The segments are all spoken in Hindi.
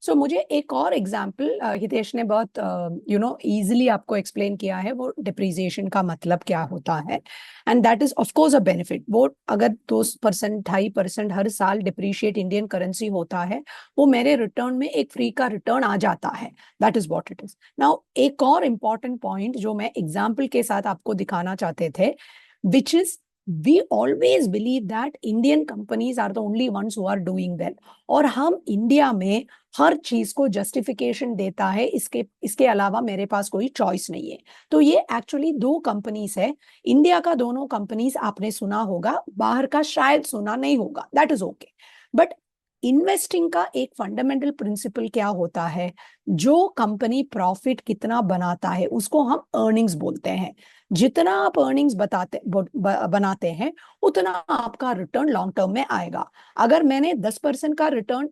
सो मुझे एक और एग्जाम्पल हितेश ने बहुत इजीली आपको एक्सप्लेन किया है, वो डिप्रिसिएशन का मतलब क्या होता है। And that is of course a benefit. वो अगर 2% 2.5% हर साल डिप्रिशिएट इंडियन करेंसी होता है, वो मेरे रिटर्न में एक फ्री का रिटर्न आ जाता है। That is what it is. Now एक और इम्पॉर्टेंट पॉइंट जो मैं एग्जाम्पल के साथ आपको दिखाना चाहते थे, which is we always believe that Indian companies are the only ones who are doing well। और हम इंडिया में हर चीज को जस्टिफिकेशन देता है, इसके अलावा मेरे पास कोई चॉइस नहीं है। तो ये एक्चुअली दो कंपनीज है। इंडिया का दोनों कंपनीज आपने सुना होगा, बाहर का शायद सुना नहीं होगा, that is okay. But investing का एक फंडामेंटल प्रिंसिपल क्या होता है, जो कंपनी प्रॉफिट कितना बनाता है उसको हम अर्निंग्स बोलते हैं। जितना आप अर्निंग्स बनाते हैं उतना आपका रिटर्न लॉन्ग टर्म में आएगा। अगर मैंने 10% का रिटर्न,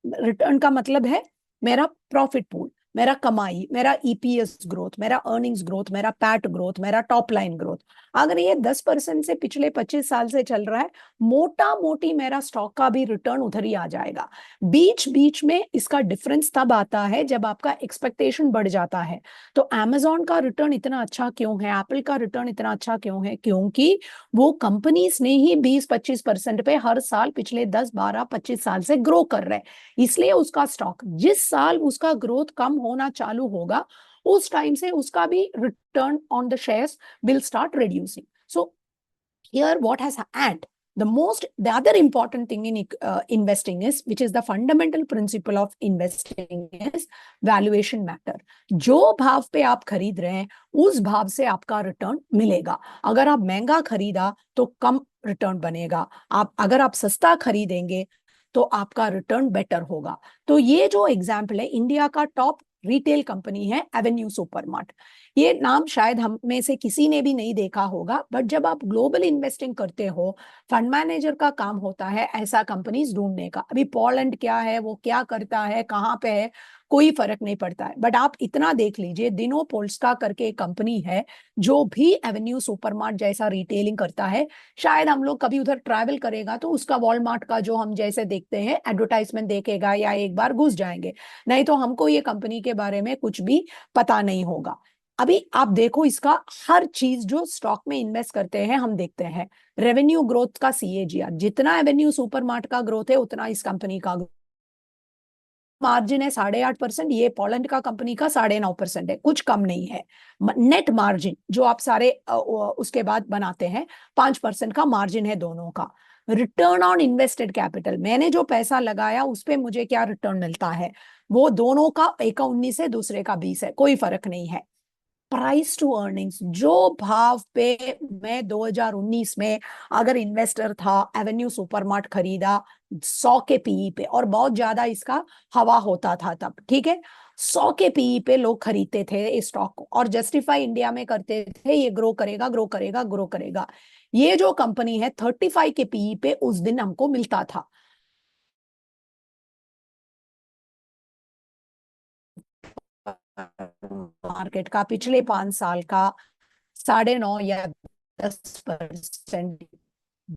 रिटर्न का मतलब है मेरा प्रॉफिट पूल, मेरा कमाई, मेरा ईपीएस ग्रोथ, मेरा अर्निंग्स ग्रोथ, मेरा पैट ग्रोथ, मेरा टॉप लाइन ग्रोथ, अगर ये 10% से पिछले 25 साल से चल रहा है, मोटा मोटी मेरा स्टॉक का भी रिटर्न उधर ही आ जाएगा। बीच बीच में इसका डिफरेंस तब आता है जब आपका एक्सपेक्टेशन बढ़ जाता है। तो अमेजोन का रिटर्न इतना अच्छा क्यों है, एप्पल का रिटर्न इतना अच्छा क्यों है? क्योंकि वो कंपनीज ने ही 20-25% पे हर साल पिछले 10-12-25 साल से ग्रो कर रहे हैं। इसलिए उसका स्टॉक, जिस साल उसका ग्रोथ कम होना चालू होगा, उस टाइम से उसका भी return on the shares will start reducing. So here what has happened, the other important thing in investing is, which is the fundamental principle of investing, is valuation matter। जो भाव पे आप खरीद रहे हैं उस भाव से आपका रिटर्न मिलेगा। अगर आप महंगा खरीदा तो कम रिटर्न बनेगा, अगर आप सस्ता खरीदेंगे तो आपका रिटर्न बेटर होगा। तो ये जो एग्जाम्पल है, इंडिया का टॉप रिटेल कंपनी है एवेन्यू सुपरमार्ट। ये नाम शायद हम में से किसी ने भी नहीं देखा होगा, बट जब आप ग्लोबल इन्वेस्टिंग करते हो, फंड मैनेजर का काम होता है ऐसा कंपनीज ढूंढने का। अभी पोलैंड क्या है, वो क्या करता है, कहाँ पे है, कोई फर्क नहीं पड़ता है। बट आप इतना देख लीजिए, दिनो पोल्स्का करके एक कंपनी है जो भी एवेन्यू सुपरमार्ट जैसा रिटेलिंग करता है। शायद हम लोग कभी उधर ट्रैवल करेगा तो उसका वॉलमार्ट का जो हम जैसे देखते हैं एडवर्टाइजमेंट देखेगा या एक बार घुस जाएंगे, नहीं तो हमको ये कंपनी के बारे में कुछ भी पता नहीं होगा। अभी आप देखो, इसका हर चीज जो स्टॉक में इन्वेस्ट करते हैं हम देखते हैं रेवेन्यू ग्रोथ का सीएजीआर। जितना एवेन्यू सुपरमार्ट का ग्रोथ है उतना इस कंपनी का मार्जिन है 8.5%, ये पोलैंड का कंपनी का 9.5% है, कुछ कम नहीं है। नेट मार्जिन जो आप सारे उसके बाद बनाते हैं, 5% का मार्जिन है दोनों का। रिटर्न ऑन इन्वेस्टेड कैपिटल, मैंने जो पैसा लगाया उस पे मुझे क्या रिटर्न मिलता है, वो दोनों का एक का 19 है, दूसरे का 20 है, कोई फर्क नहीं है। प्राइस टू अर्निंग्स, जो भाव पे मैं 2019 में अगर इन्वेस्टर था, एवेन्यू सुपरमार्ट खरीदा 100 के पीई पे, और बहुत ज्यादा इसका हवा होता था तब, ठीक है, 100 के पीई पे लोग खरीदते थे इस स्टॉक को और जस्टिफाई इंडिया में करते थे ये ग्रो करेगा, ग्रो करेगा, ग्रो करेगा। ये जो कंपनी है 35 के पीई पे उस दिन हमको मिलता था। मार्केट का पिछले 5 साल का 9.5 या 10%।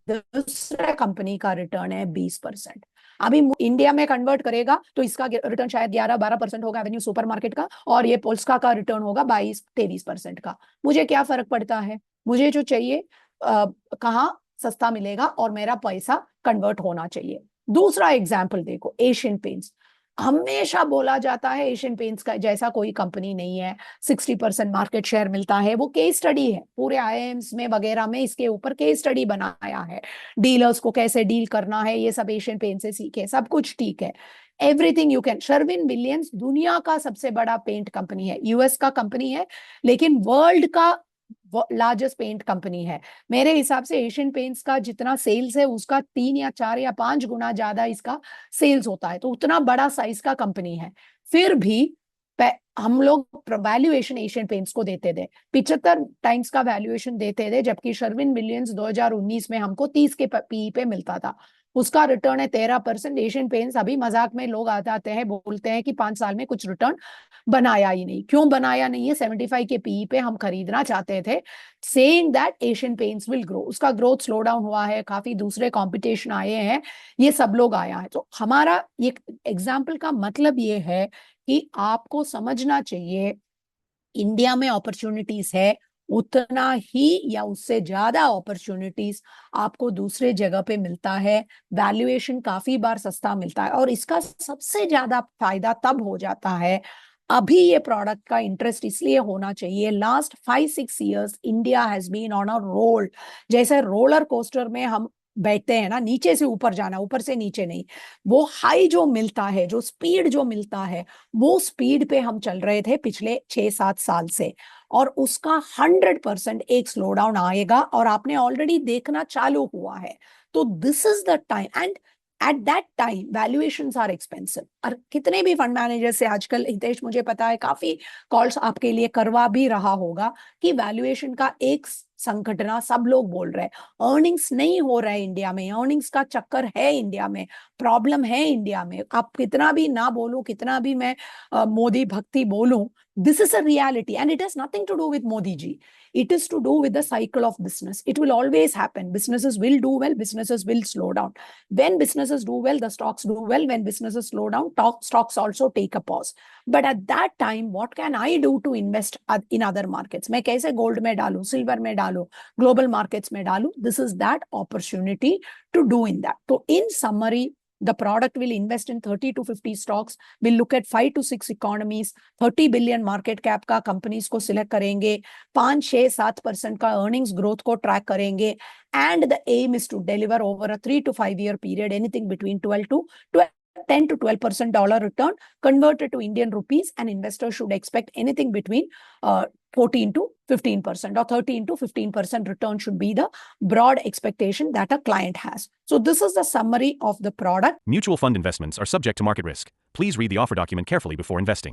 दूसरा कंपनी का रिटर्न है 20%। अभी इंडिया में कन्वर्ट करेगा तो इसका रिटर्न शायद 11-12% होगा एवेन्यू सुपरमार्केट का, और ये पोल्स्का का रिटर्न होगा 22-23% का। मुझे क्या फर्क पड़ता है, मुझे जो चाहिए कहाँ सस्ता मिलेगा और मेरा पैसा कन्वर्ट होना चाहिए। दूसरा एग्जाम्पल देखो, एशियन पेंट्स। हमेशा बोला जाता है एशियन पेंट्स का जैसा कोई कंपनी नहीं है, 60% मार्केट शेयर मिलता है। वो केस स्टडी है, पूरे आईआईएम्स में वगैरह में इसके ऊपर केस स्टडी बनाया है, डीलर्स को कैसे डील करना है ये सब एशियन पेंट से सीखे, सब कुछ ठीक है, everything you can. Sherwin Williams दुनिया का सबसे बड़ा पेंट कंपनी है, यूएस का कंपनी है, लेकिन वर्ल्ड का लार्जेस्ट पेंट कंपनी है। मेरे हिसाब से एशियन पेंट्स का जितना सेल्स है उसका 3 या 4 या 5 गुना ज्यादा इसका सेल्स होता है, तो उतना बड़ा साइज का कंपनी है। फिर भी हम लोग वैल्यूएशन एशियन पेंट्स को देते थे 75 टाइम्स का वैल्यूएशन देते थे, जबकि शर्विन विलियम्स 2019 में हमको 30 के पी पे मिलता था। उसका रिटर्न है 13%। एशियन पेंट्स अभी मजाक में लोग आते हैं, बोलते हैं कि 5 साल में कुछ रिटर्न बनाया ही नहीं। क्यों बनाया नहीं है? 75 के पीई पे हम खरीदना चाहते थे, saying that Asian paints will grow. उसका ग्रोथ स्लो डाउन हुआ है, काफी दूसरे कंपटीशन आए हैं, ये सब लोग आया है। तो हमारा ये एग्जाम्पल का मतलब ये है कि आपको समझना चाहिए इंडिया में अपॉर्चुनिटीज है, उतना ही या उससे ज्यादा अपॉर्चुनिटीज आपको दूसरे जगह पे मिलता है। वैल्यूएशन काफी बार सस्ता मिलता है, और इसका सबसे ज्यादा फायदा तब हो जाता है, अभी ये प्रोडक्ट का इंटरेस्ट इसलिए होना चाहिए, last 5-6 years India has been on a roll. जैसे रोलर कोस्टर में हम बैठते हैं ना, नीचे से ऊपर जाना, ऊपर से नीचे नहीं, वो हाई जो मिलता है, जो स्पीड जो मिलता है, वो स्पीड पे हम चल रहे थे पिछले 6-7 साल से। और उसका 100% एक स्लो डाउन आएगा, और आपने ऑलरेडी देखना चालू हुआ है। तो this is the time, and at that time valuations are expensive. और कितने भी फंड मैनेजर से आजकल, हितेश मुझे पता है काफी कॉल्स आपके लिए करवा भी रहा होगा कि वैल्यूएशन का एक संघटना, सब लोग बोल रहे हैं अर्निंग्स नहीं हो रहा है इंडिया में, अर्निंग्स का चक्कर है इंडिया में, प्रॉब्लम है इंडिया में। आप कितना भी ना बोलो, कितना भी मैं मोदी भक्ति बोलूं, this is a reality, and it has nothing to do with Modi ji. It is to do with the cycle of business. It will always happen. Businesses will do well, businesses will slow down. When businesses do well, the stocks do well. When businesses slow down, stocks also take a pause. But at that time, what can I do to invest in other markets? मैं कैसे गोल्ड में डालूं, सिल्वर में डालूं, ग्लोबल मार्केट्स में डालूं? This is that opportunity to do in that. So in summary, the product will invest in 30 to 50 stocks, will look at 5 to 6 economies, 30 billion market cap का कंपनीज को सिलेक्ट करेंगे, 5-6-7% का अर्निंग्स ग्रोथ को ट्रैक करेंगे, and the aim is to deliver over a 3 to 5 year period anything between 10 to 12% dollar return converted to Indian rupees, and investors should expect anything between 14 to 15% or 13 to 15% return should be the broad expectation that a client has. So this is the summary of the product. Mutual fund investments are subject to market risk. Please read the offer document carefully before investing.